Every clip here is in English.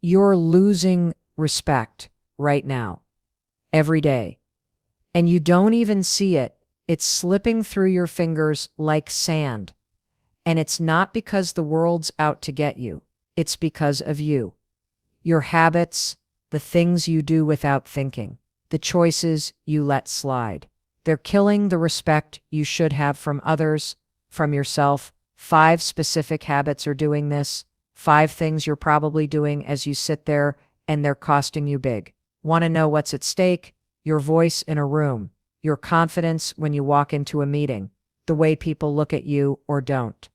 You're losing respect right now, every day. And you don't even see it. It's slipping through your fingers like sand. And it's not because the world's out to get you. It's because of you. Your habits, the things you do without thinking, the choices you let slide. They're killing the respect you should have from others, from yourself. 5 specific habits are doing this. 5 things you're probably doing as you sit there, and they're costing you big. Want to know what's at stake? Your voice in a room, your confidence when you walk into a meeting, the way people look at you or don't.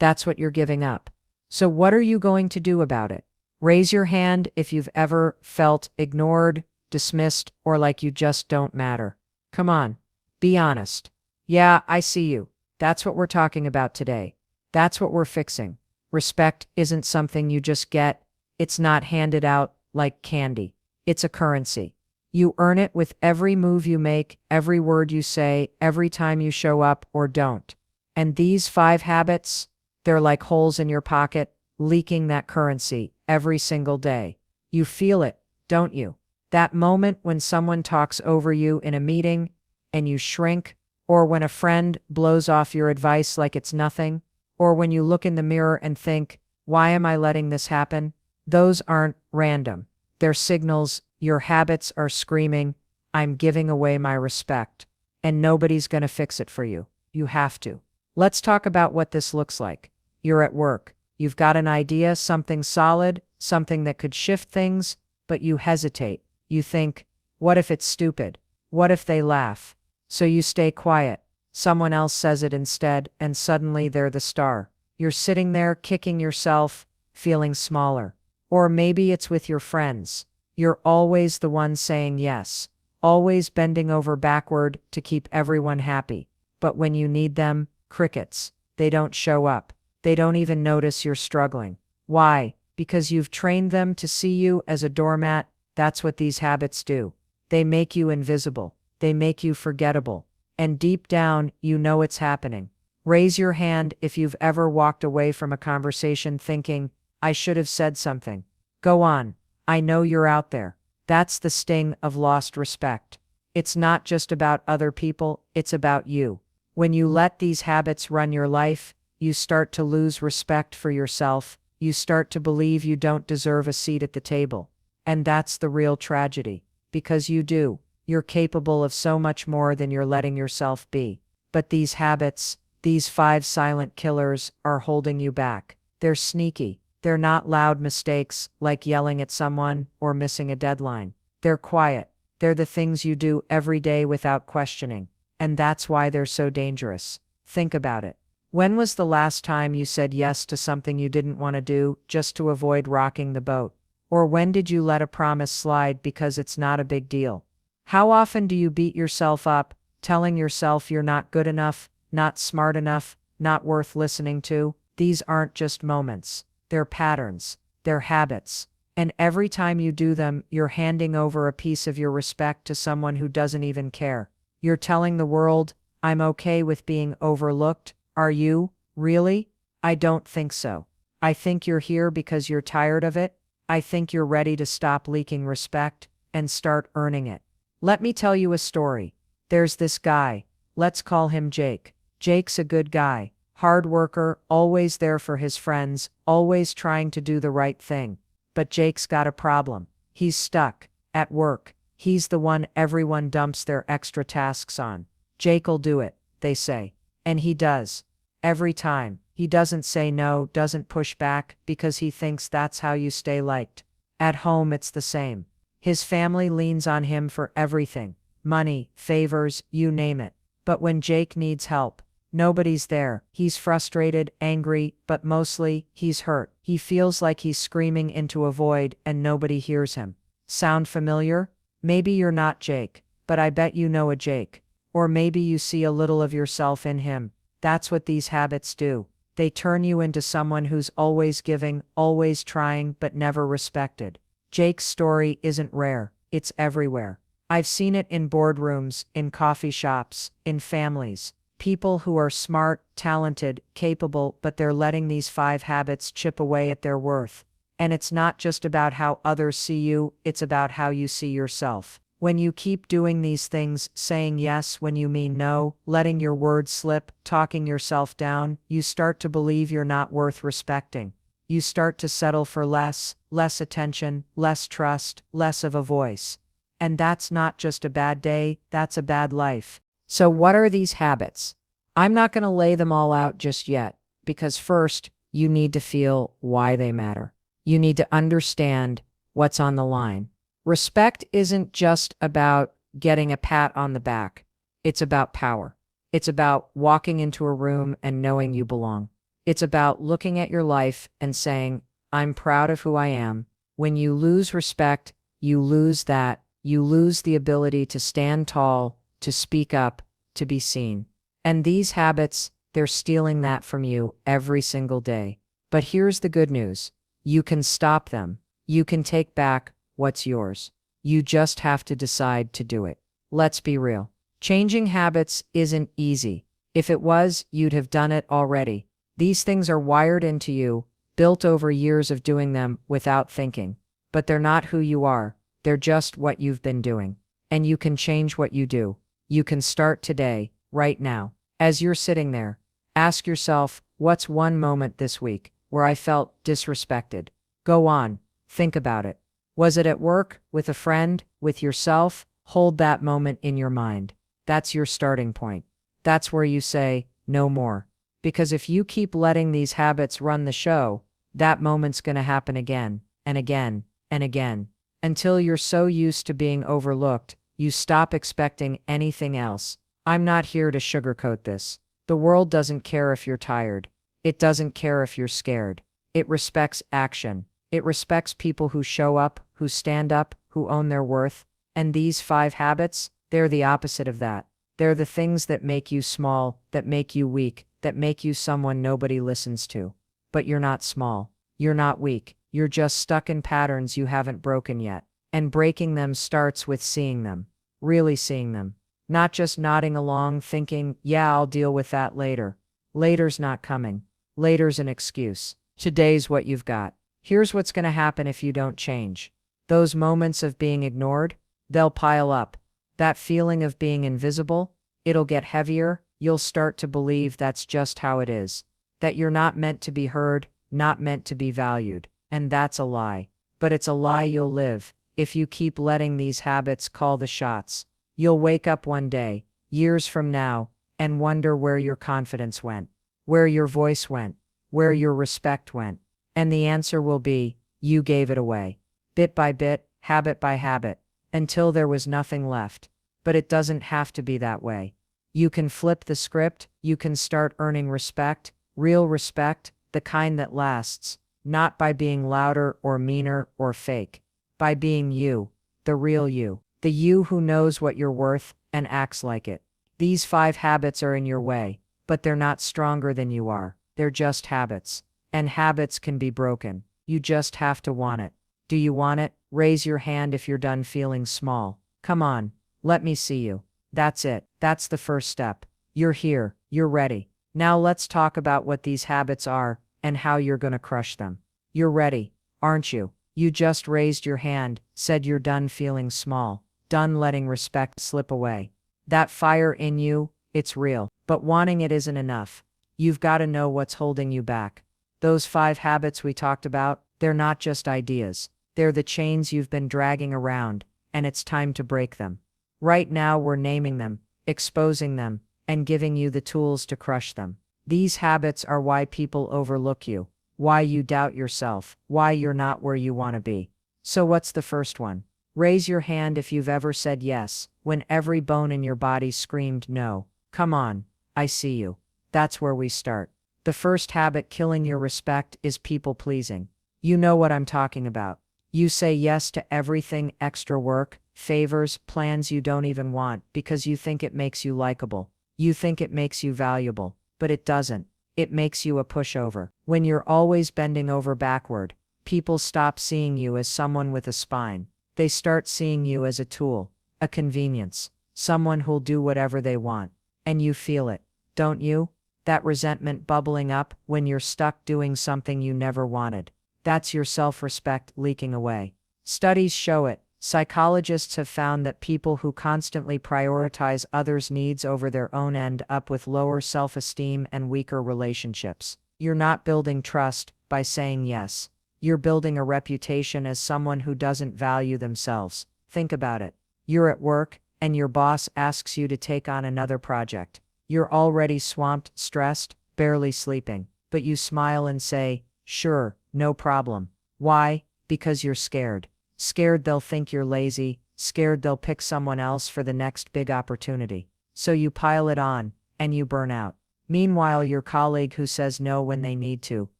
That's what you're giving up. So what are you going to do about it? Raise your hand if you've ever felt ignored, dismissed, or like you just don't matter. Come on, be honest. Yeah, I see you. That's what we're talking about today. That's what we're fixing. Respect isn't something you just get. It's not handed out like candy. It's a currency. You earn it with every move you make, every word you say, every time you show up or don't. And these 5 habits, they're like holes in your pocket, leaking that currency every single day. You feel it, don't you? That moment when someone talks over you in a meeting and you shrink, or when a friend blows off your advice like it's nothing, or when you look in the mirror and think, why am I letting this happen? Those aren't random. They're signals. Your habits are screaming, I'm giving away my respect, and nobody's going to fix it for you. You have to. Let's talk about what this looks like. You're at work. You've got an idea, something solid, something that could shift things, but you hesitate. You think, what if it's stupid? What if they laugh? So you stay quiet. Someone else says it instead, and suddenly they're the star. You're sitting there kicking yourself, feeling smaller. Or maybe it's with your friends. You're always the one saying yes, always bending over backward to keep everyone happy. But when you need them, crickets. They don't show up. They don't even notice you're struggling. Why? Because you've trained them to see you as a doormat. That's what these habits do. They make you invisible. They make you forgettable. And deep down, you know it's happening. Raise your hand if you've ever walked away from a conversation thinking, I should have said something. Go on. I know you're out there. That's the sting of lost respect. It's not just about other people, it's about you. When you let these habits run your life, you start to lose respect for yourself. You start to believe you don't deserve a seat at the table. And that's the real tragedy. Because you do. You're capable of so much more than you're letting yourself be. But these habits, these 5 silent killers, are holding you back. They're sneaky. They're not loud mistakes, like yelling at someone or missing a deadline. They're quiet. They're the things you do every day without questioning. And that's why they're so dangerous. Think about it. When was the last time you said yes to something you didn't want to do just to avoid rocking the boat? Or when did you let a promise slide because it's not a big deal? How often do you beat yourself up, telling yourself you're not good enough, not smart enough, not worth listening to? These aren't just moments. They're patterns. They're habits. And every time you do them, you're handing over a piece of your respect to someone who doesn't even care. You're telling the world, I'm okay with being overlooked. Are you? Really? I don't think so. I think you're here because you're tired of it. I think you're ready to stop leaking respect and start earning it. Let me tell you a story. There's this guy. Let's call him Jake. Jake's a good guy. Hard worker, always there for his friends, always trying to do the right thing. But Jake's got a problem. He's stuck. At work. He's the one everyone dumps their extra tasks on. Jake'll do it, they say. And he does. Every time. He doesn't say no, doesn't push back, because he thinks that's how you stay liked. At home it's the same. His family leans on him for everything. Money, favors, you name it. But when Jake needs help, nobody's there. He's frustrated, angry, but mostly, he's hurt. He feels like he's screaming into a void and nobody hears him. Sound familiar? Maybe you're not Jake, but I bet you know a Jake. Or maybe you see a little of yourself in him. That's what these habits do. They turn you into someone who's always giving, always trying, but never respected. Jake's story isn't rare. It's everywhere. I've seen it in boardrooms, in coffee shops, in families. People who are smart, talented, capable, but they're letting these 5 habits chip away at their worth. And it's not just about how others see you, it's about how you see yourself. When you keep doing these things, saying yes when you mean no, letting your words slip, talking yourself down, you start to believe you're not worth respecting. You start to settle for less attention, less trust, less of a voice. And that's not just a bad day, that's a bad life. So what are these habits? I'm not going to lay them all out just yet, because first, you need to feel why they matter. You need to understand what's on the line. Respect isn't just about getting a pat on the back. It's about power. It's about walking into a room and knowing you belong. It's about looking at your life and saying, I'm proud of who I am. When you lose respect, you lose that. You lose the ability to stand tall, to speak up, to be seen. And these habits, they're stealing that from you every single day. But here's the good news. You can stop them. You can take back what's yours. You just have to decide to do it. Let's be real. Changing habits isn't easy. If it was, you'd have done it already. These things are wired into you, built over years of doing them without thinking. But they're not who you are. They're just what you've been doing. And you can change what you do. You can start today, right now. As you're sitting there, ask yourself, what's one moment this week where I felt disrespected? Go on, think about it. Was it at work, with a friend, with yourself? Hold that moment in your mind. That's your starting point. That's where you say, no more. Because if you keep letting these habits run the show, that moment's going to happen again, and again, and again, until you're so used to being overlooked, you stop expecting anything else. I'm not here to sugarcoat this. The world doesn't care if you're tired. It doesn't care if you're scared. It respects action. It respects people who show up, who stand up, who own their worth. And these 5 habits, they're the opposite of that. They're the things that make you small, that make you weak, that make you someone nobody listens to. But you're not small. You're not weak. You're just stuck in patterns you haven't broken yet. And breaking them starts with seeing them. Really seeing them. Not just nodding along thinking, yeah, I'll deal with that later. Later's not coming. Later's an excuse. Today's what you've got. Here's what's going to happen if you don't change. Those moments of being ignored, they'll pile up. That feeling of being invisible, it'll get heavier. You'll start to believe that's just how it is. That you're not meant to be heard, not meant to be valued. And that's a lie. But it's a lie you'll live if you keep letting these habits call the shots. You'll wake up one day, years from now, and wonder where your confidence went, where your voice went, where your respect went. And the answer will be, you gave it away. Bit by bit, habit by habit, until there was nothing left. But it doesn't have to be that way. You can flip the script, you can start earning respect, real respect, the kind that lasts, not by being louder or meaner or fake, by being you, the real you. The you who knows what you're worth and acts like it. These 5 habits are in your way, but they're not stronger than you are. They're just habits. And habits can be broken. You just have to want it. Do you want it? Raise your hand if you're done feeling small. Come on, let me see you. That's it. That's the first step. You're here. You're ready. Now let's talk about what these habits are and how you're going to crush them. You're ready, aren't you? You just raised your hand, said you're done feeling small. Done letting respect slip away. That fire in you, it's real. But wanting it isn't enough. You've got to know what's holding you back. Those 5 habits we talked about, they're not just ideas. They're the chains you've been dragging around, and it's time to break them. Right now we're naming them, exposing them, and giving you the tools to crush them. These habits are why people overlook you, why you doubt yourself, why you're not where you want to be. So what's the first one? Raise your hand if you've ever said yes, when every bone in your body screamed no. Come on, I see you. That's where we start. The first habit killing your respect is people pleasing. You know what I'm talking about. You say yes to everything, extra work, favors, plans you don't even want because you think it makes you likable. You think it makes you valuable, but it doesn't. It makes you a pushover. When you're always bending over backward, people stop seeing you as someone with a spine. They start seeing you as a tool, a convenience, someone who'll do whatever they want. And you feel it, don't you? That resentment bubbling up when you're stuck doing something you never wanted. That's your self-respect leaking away. Studies show it. Psychologists have found that people who constantly prioritize others' needs over their own end up with lower self-esteem and weaker relationships. You're not building trust by saying yes. You're building a reputation as someone who doesn't value themselves. Think about it. You're at work, and your boss asks you to take on another project. You're already swamped, stressed, barely sleeping, but you smile and say, "Sure, no problem." Why? Because you're scared. Scared they'll think you're lazy, scared they'll pick someone else for the next big opportunity. So you pile it on, and you burn out. Meanwhile, your colleague who says no when they need to,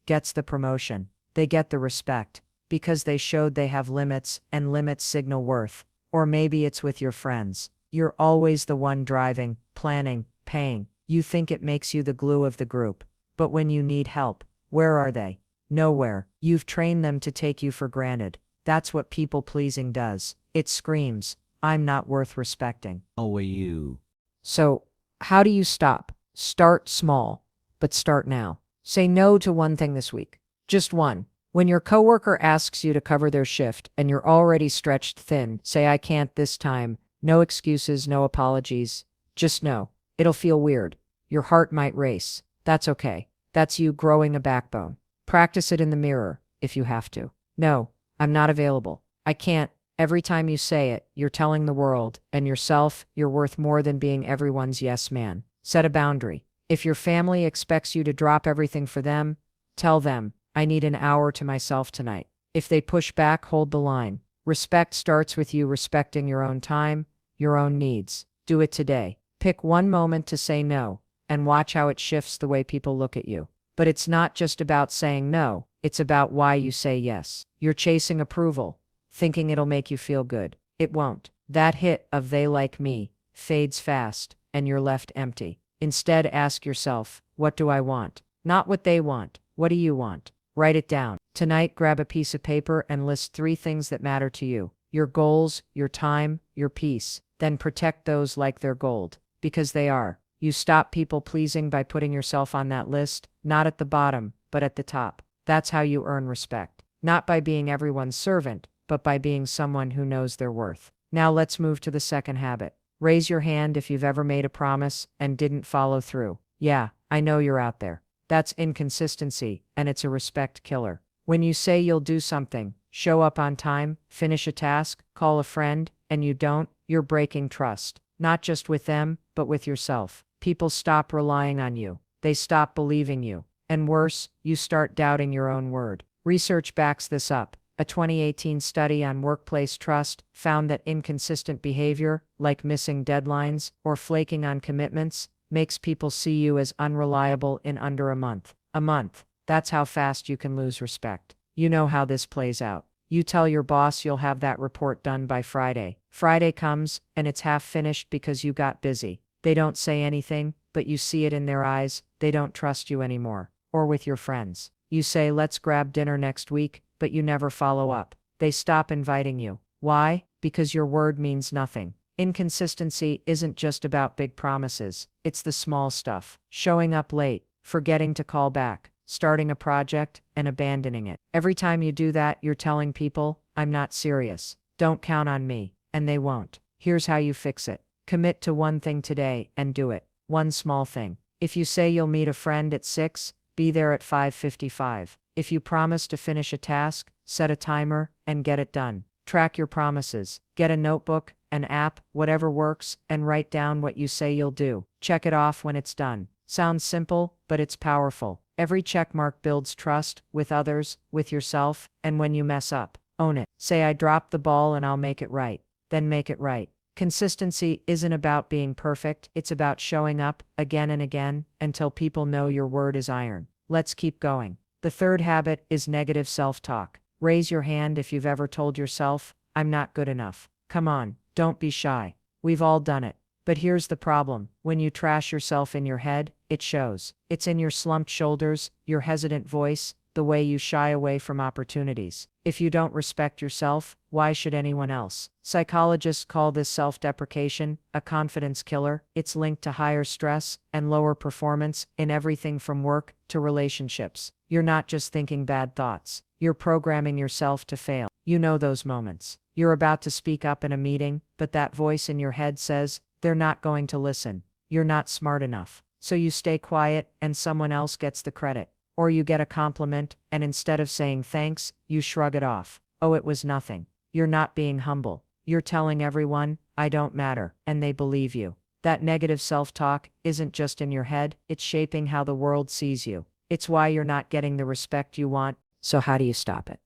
gets the promotion. They get the respect, because they showed they have limits, and limits signal worth. Or maybe it's with your friends. You're always the one driving, planning, paying. You think it makes you the glue of the group. But when you need help, where are they? Nowhere. You've trained them to take you for granted. That's what people-pleasing does. It screams, "I'm not worth respecting." How are you? So, how do you stop? Start small, but start now. Say no to one thing this week. Just one. When your coworker asks you to cover their shift and you're already stretched thin, say, "I can't this time." No excuses, no apologies. Just no. It'll feel weird. Your heart might race. That's okay. That's you growing a backbone. Practice it in the mirror, if you have to. "No, I'm not available. I can't." Every time you say it, you're telling the world and yourself you're worth more than being everyone's yes man. Set a boundary. If your family expects you to drop everything for them, tell them, "I need an hour to myself tonight." If they push back, hold the line. Respect starts with you respecting your own time, your own needs. Do it today. Pick one moment to say no, and watch how it shifts the way people look at you. But it's not just about saying no, it's about why you say yes. You're chasing approval, thinking it'll make you feel good. It won't. That hit of "they like me" fades fast, and you're left empty. Instead, ask yourself, what do I want? Not what they want. What do you want? Write it down. Tonight, grab a piece of paper and list 3 things that matter to you. Your goals, your time, your peace. Then protect those like they're gold. Because they are. You stop people pleasing by putting yourself on that list, not at the bottom, but at the top. That's how you earn respect. Not by being everyone's servant, but by being someone who knows their worth. Now let's move to the second habit. Raise your hand if you've ever made a promise and didn't follow through. Yeah, I know you're out there. That's inconsistency, and it's a respect killer. When you say you'll do something, show up on time, finish a task, call a friend, and you don't, you're breaking trust. Not just with them, but with yourself. People stop relying on you. They stop believing you. And worse, you start doubting your own word. Research backs this up. A 2018 study on workplace trust found that inconsistent behavior, like missing deadlines or flaking on commitments, makes people see you as unreliable in under a month. A month. That's how fast you can lose respect. You know how this plays out. You tell your boss you'll have that report done by Friday. Friday comes, and it's half finished because you got busy. They don't say anything, but you see it in their eyes. They don't trust you anymore. Or with your friends. You say, "Let's grab dinner next week," but you never follow up. They stop inviting you. Why? Because your word means nothing. Inconsistency isn't just about big promises. It's the small stuff. Showing up late, forgetting to call back, starting a project, and abandoning it. Every time you do that, you're telling people, "I'm not serious. Don't count on me." And they won't. Here's how you fix it. Commit to one thing today and do it. One small thing. If you say you'll meet a friend at 6, be there at 5:55. If you promise to finish a task, set a timer and get it done. Track your promises. Get a notebook, an app, whatever works, and write down what you say you'll do. Check it off when it's done. Sounds simple, but it's powerful. Every checkmark builds trust with others, with yourself, and when you mess up, own it. Say, "I dropped the ball and I'll make it right." Then make it right. Consistency isn't about being perfect, it's about showing up again and again until people know your word is iron. Let's keep going. The third habit is negative self-talk. Raise your hand if you've ever told yourself, "I'm not good enough." Come on, don't be shy. We've all done it. But here's the problem. When you trash yourself in your head, it shows. It's in your slumped shoulders, your hesitant voice, the way you shy away from opportunities. If you don't respect yourself, why should anyone else? Psychologists call this self-deprecation a confidence killer. It's linked to higher stress and lower performance in everything from work to relationships. You're not just thinking bad thoughts. You're programming yourself to fail. You know those moments. You're about to speak up in a meeting, but that voice in your head says, they're not going to listen. You're not smart enough. So you stay quiet and someone else gets the credit. Or you get a compliment, and instead of saying thanks, you shrug it off. Oh, it was nothing. You're not being humble. You're telling everyone, I don't matter, and they believe you. That negative self-talk isn't just in your head, it's shaping how the world sees you. It's why you're not getting the respect you want. So how do you stop it?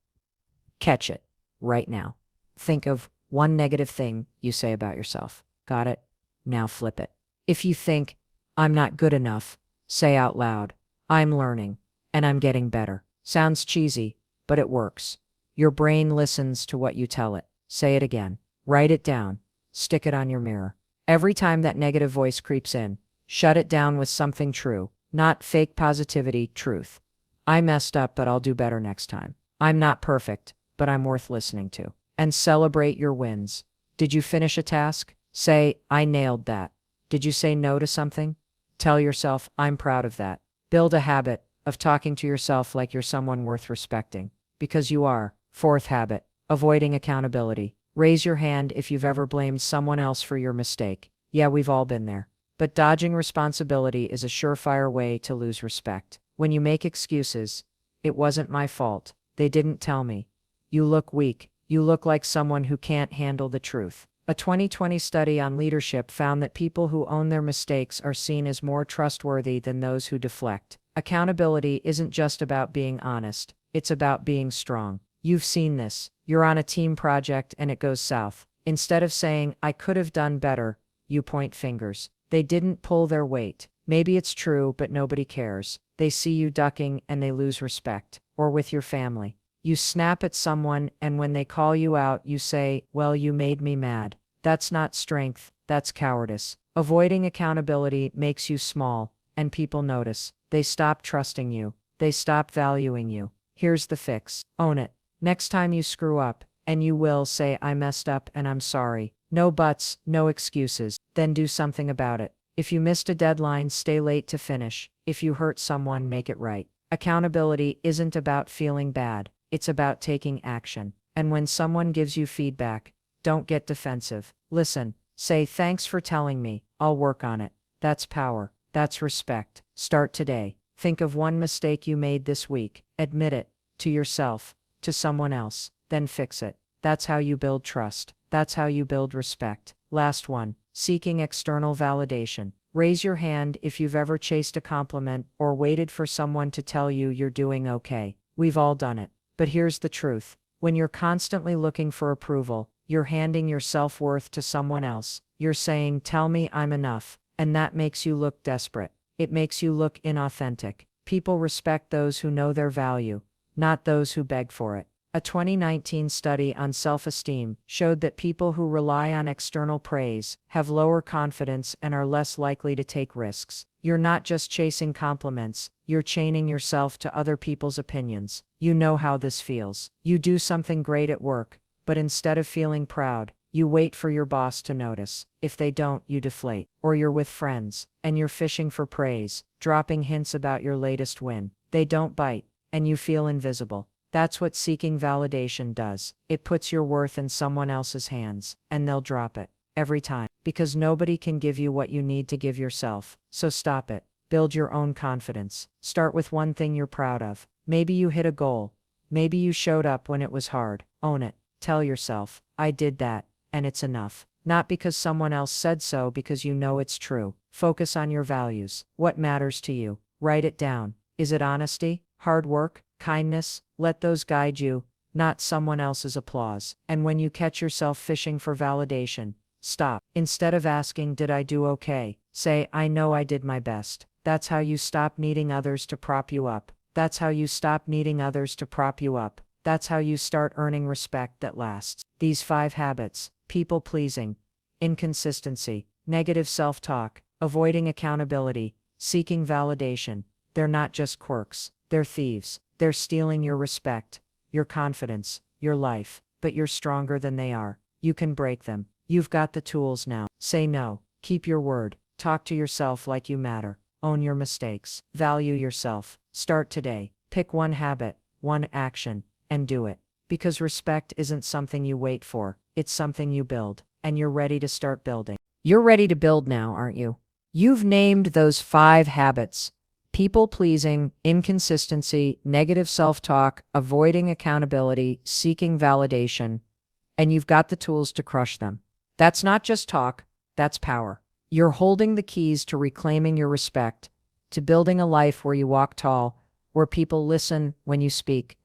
Catch it right now. Think of one negative thing you say about yourself. Got it? Now flip it. If you think, I'm not good enough, say out loud, I'm learning, and I'm getting better. Sounds cheesy, but it works. Your brain listens to what you tell it. Say it again. Write it down. Stick it on your mirror. Every time that negative voice creeps in, shut it down with something true, not fake positivity, truth. I messed up, but I'll do better next time. I'm not perfect, but I'm worth listening to. And celebrate your wins. Did you finish a task? Say, I nailed that. Did you say no to something? Tell yourself, I'm proud of that. Build a habit of talking to yourself like you're someone worth respecting. Because you are. Fourth habit, avoiding accountability. Raise your hand if you've ever blamed someone else for your mistake. Yeah, we've all been there. But dodging responsibility is a surefire way to lose respect. When you make excuses, it wasn't my fault. They didn't tell me. You look weak. You look like someone who can't handle the truth. A 2020 study on leadership found that people who own their mistakes are seen as more trustworthy than those who deflect. Accountability isn't just about being honest. It's about being strong. You've seen this. You're on a team project and it goes south. Instead of saying, I could have done better, you point fingers. They didn't pull their weight. Maybe it's true, but nobody cares. They see you ducking and they lose respect. Or with your family. You snap at someone and when they call you out, you say, well, you made me mad. That's not strength, that's cowardice. Avoiding accountability makes you small, and people notice. They stop trusting you. They stop valuing you. Here's the fix. Own it. Next time you screw up, and you will, say, I messed up and I'm sorry. No buts, no excuses. Then do something about it. If you missed a deadline, stay late to finish. If you hurt someone, make it right. Accountability isn't about feeling bad. It's about taking action. And when someone gives you feedback, don't get defensive. Listen. Say, thanks for telling me. I'll work on it. That's power. That's respect. Start today. Think of one mistake you made this week. Admit it. To yourself. To someone else. Then fix it. That's how you build trust. That's how you build respect. Last one. Seeking external validation. Raise your hand if you've ever chased a compliment or waited for someone to tell you you're doing okay. We've all done it. But here's the truth. When you're constantly looking for approval, you're handing your self-worth to someone else. You're saying, tell me I'm enough. And that makes you look desperate. It makes you look inauthentic. People respect those who know their value, not those who beg for it. A 2019 study on self-esteem showed that people who rely on external praise have lower confidence and are less likely to take risks. You're not just chasing compliments, you're chaining yourself to other people's opinions. You know how this feels. You do something great at work, but instead of feeling proud, you wait for your boss to notice. If they don't, you deflate. Or you're with friends, and you're fishing for praise, dropping hints about your latest win. They don't bite, and you feel invisible. That's what seeking validation does. It puts your worth in someone else's hands, and they'll drop it. Every time. Because nobody can give you what you need to give yourself. So stop it. Build your own confidence. Start with one thing you're proud of. Maybe you hit a goal. Maybe you showed up when it was hard. Own it. Tell yourself, I did that, and it's enough. Not because someone else said so, because you know it's true. Focus on your values. What matters to you? Write it down. Is it honesty? Hard work? Kindness? Let those guide you, not someone else's applause. And when you catch yourself fishing for validation, stop. Instead of asking, did I do okay? Say, I know I did my best. That's how you stop needing others to prop you up. That's how you stop needing others to prop you up. That's how you start earning respect that lasts. These 5 habits: people pleasing, inconsistency, negative self-talk, avoiding accountability, seeking validation. They're not just quirks. They're thieves. They're stealing your respect, your confidence, your life. But you're stronger than they are. You can break them. You've got the tools now. Say no. Keep your word. Talk to yourself like you matter. Own your mistakes. Value yourself. Start today. Pick one habit, one action, and do it. Because respect isn't something you wait for, it's something you build, and you're ready to start building. You're ready to build now, aren't you? You've named those 5 habits: people pleasing, inconsistency, negative self talk, avoiding accountability, seeking validation, and you've got the tools to crush them. That's not just talk, that's power. You're holding the keys to reclaiming your respect, to building a life where you walk tall, where people listen when you speak,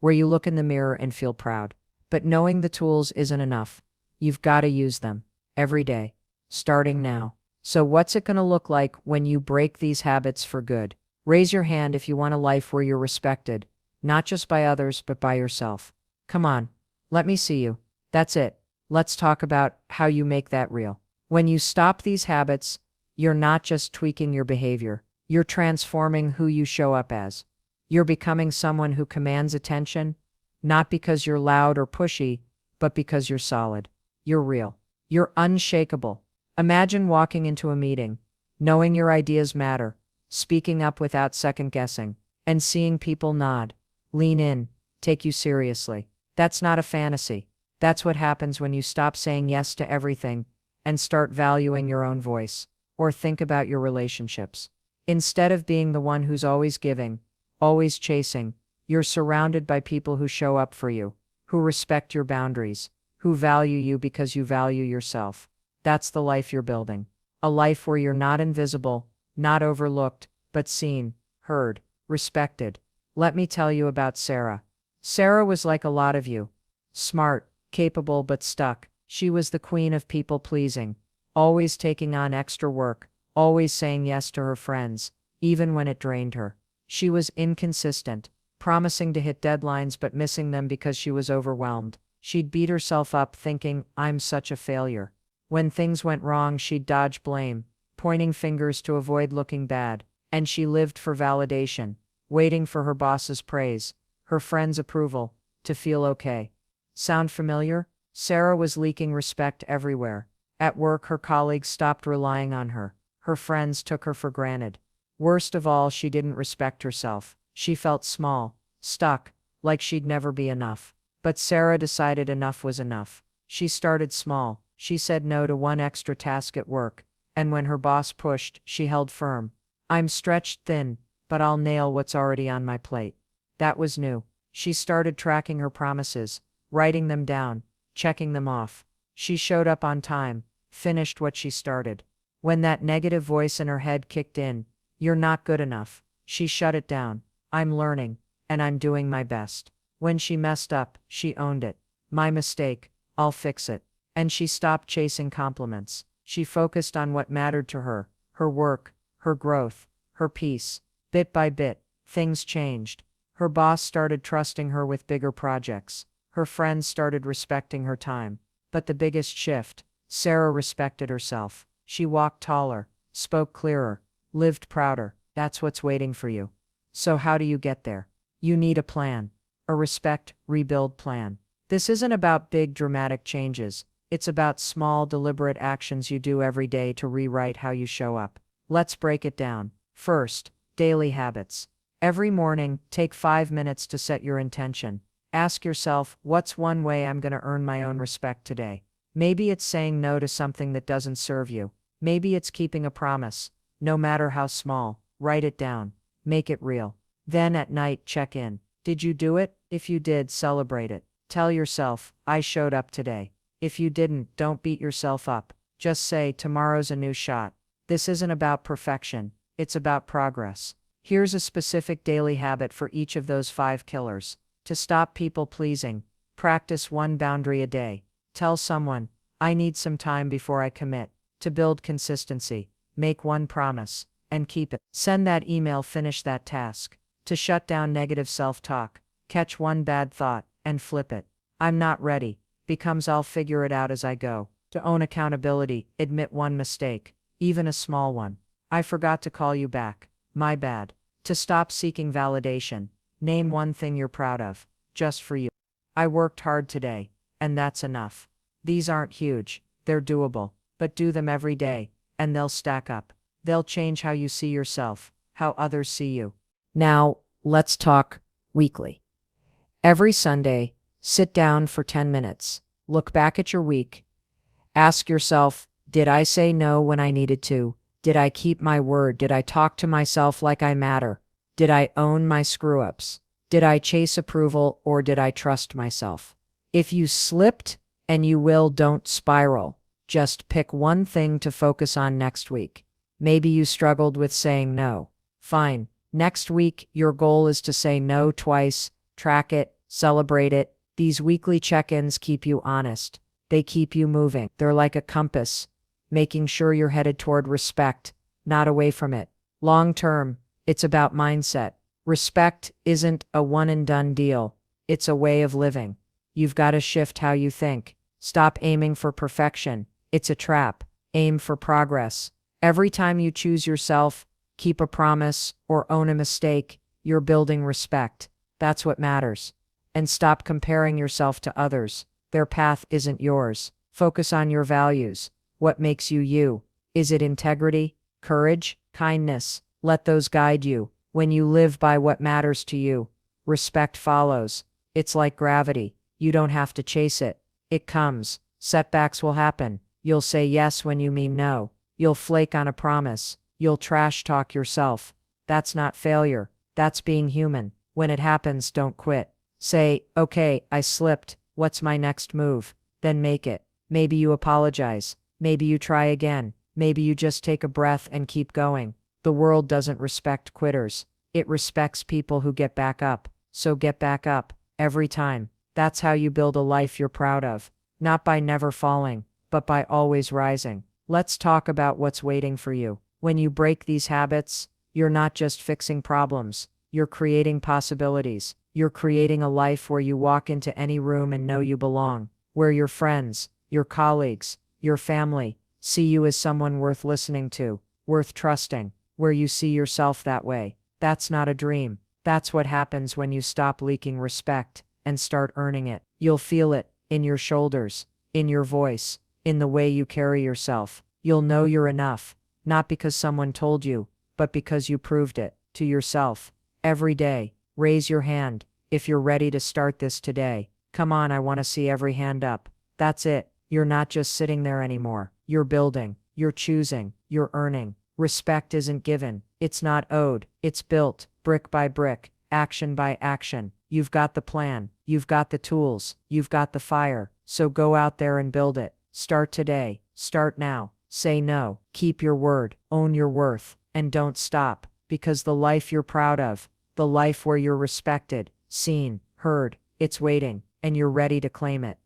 where you look in the mirror and feel proud. But knowing the tools isn't enough. You've got to use them every day, starting now. So what's it going to look like when you break these habits for good? Raise your hand if you want a life where you're respected, not just by others, but by yourself. Come on, let me see you. That's it. Let's talk about how you make that real. When you stop these habits, you're not just tweaking your behavior, you're transforming who you show up as. You're becoming someone who commands attention, not because you're loud or pushy, but because you're solid. You're real. You're unshakable. Imagine walking into a meeting, knowing your ideas matter, speaking up without second guessing, and seeing people nod, lean in, take you seriously. That's not a fantasy. That's what happens when you stop saying yes to everything and start valuing your own voice. Or think about your relationships. Instead of being the one who's always giving, always chasing, you're surrounded by people who show up for you, who respect your boundaries, who value you because you value yourself. That's the life you're building. A life where you're not invisible, not overlooked, but seen, heard, respected. Let me tell you about Sarah. Sarah was like a lot of you. Smart, capable, but stuck. She was the queen of people pleasing, always taking on extra work, always saying yes to her friends, even when it drained her. She was inconsistent, promising to hit deadlines but missing them because she was overwhelmed. She'd beat herself up thinking, "I'm such a failure." When things went wrong, she'd dodge blame, pointing fingers to avoid looking bad. And she lived for validation, waiting for her boss's praise, her friends' approval, to feel okay. Sound familiar? Sarah was leaking respect everywhere. At work, her colleagues stopped relying on her. Her friends took her for granted. Worst of all, she didn't respect herself. She felt small, stuck, like she'd never be enough. But Sarah decided enough was enough. She started small. She said no to one extra task at work, and when her boss pushed, she held firm. "I'm stretched thin, but I'll nail what's already on my plate." That was new. She started tracking her promises, writing them down, checking them off. She showed up on time, finished what she started. When that negative voice in her head kicked in, "You're not good enough," she shut it down. "I'm learning, and I'm doing my best." When she messed up, she owned it. "My mistake, I'll fix it." And she stopped chasing compliments. She focused on what mattered to her, her work, her growth, her peace. Bit by bit, things changed. Her boss started trusting her with bigger projects. Her friends started respecting her time. But the biggest shift, Sarah respected herself. She walked taller, spoke clearer, lived prouder. That's what's waiting for you. So how do you get there? You need a plan. A respect, rebuild plan. This isn't about big dramatic changes. It's about small, deliberate actions you do every day to rewrite how you show up. Let's break it down. First, daily habits. Every morning, take 5 minutes to set your intention. Ask yourself, what's one way I'm going to earn my own respect today? Maybe it's saying no to something that doesn't serve you. Maybe it's keeping a promise. No matter how small, write it down. Make it real. Then at night, check in. Did you do it? If you did, celebrate it. Tell yourself, "I showed up today." If you didn't, don't beat yourself up. Just say, "Tomorrow's a new shot." This isn't about perfection. It's about progress. Here's a specific daily habit for each of those 5 killers. To stop people pleasing, practice one boundary a day. Tell someone, "I need some time before I commit." To build consistency, make one promise and keep it. Send that email, finish that task. To shut down negative self-talk, catch one bad thought and flip it. "I'm not ready" becomes "I'll figure it out as I go." To own accountability, admit one mistake, even a small one. "I forgot to call you back. My bad." To stop seeking validation, name one thing you're proud of, just for you. "I worked hard today, and that's enough." These aren't huge, they're doable, but do them every day, and they'll stack up. They'll change how you see yourself, how others see you. Now, Let's Talk Weekly. Every Sunday, sit down for 10 minutes. Look back at your week. Ask yourself, did I say no when I needed to? Did I keep my word? Did I talk to myself like I matter? Did I own my screw-ups? Did I chase approval or did I trust myself? If you slipped, and you will, don't spiral. Just pick one thing to focus on next week. Maybe you struggled with saying no. Fine. Next week, your goal is to say no twice, track it, celebrate it. These weekly check-ins keep you honest. They keep you moving. They're like a compass, making sure you're headed toward respect, not away from it. Long term, it's about mindset. Respect isn't a one-and-done deal. It's a way of living. You've got to shift how you think. Stop aiming for perfection. It's a trap. Aim for progress. Every time you choose yourself, keep a promise, or own a mistake, you're building respect. That's what matters. And stop comparing yourself to others. Their path isn't yours. Focus on your values. What makes you you? Is it integrity, courage, kindness? Let those guide you. When you live by what matters to you, respect follows. It's like gravity. You don't have to chase it. It comes. Setbacks will happen. You'll say yes when you mean no. You'll flake on a promise. You'll trash talk yourself. That's not failure. That's being human. When it happens, don't quit. Say, okay, I slipped. What's my next move? Then make it. Maybe you apologize. Maybe you try again. Maybe you just take a breath and keep going. The world doesn't respect quitters. It respects people who get back up. So get back up. Every time. That's how you build a life you're proud of. Not by never falling, but by always rising. Let's talk about what's waiting for you. When you break these habits, you're not just fixing problems. You're creating possibilities. You're creating a life where you walk into any room and know you belong. Where your friends, your colleagues, your family see you as someone worth listening to, worth trusting. Where you see yourself that way. That's not a dream. That's what happens when you stop leaking respect and start earning it. You'll feel it in your shoulders, in your voice, in the way you carry yourself. You'll know you're enough, not because someone told you, but because you proved it to yourself. Every day, raise your hand if you're ready to start this today. Come on, I want to see every hand up. That's it. You're not just sitting there anymore. You're building, you're choosing, you're earning. Respect isn't given. It's not owed. It's built, brick by brick, action by action. You've got the plan. You've got the tools. You've got the fire. So go out there and build it. Start today. Start now. Say no. Keep your word. Own your worth. And don't stop. Because the life you're proud of, the life where you're respected, seen, heard, it's waiting, and you're ready to claim it.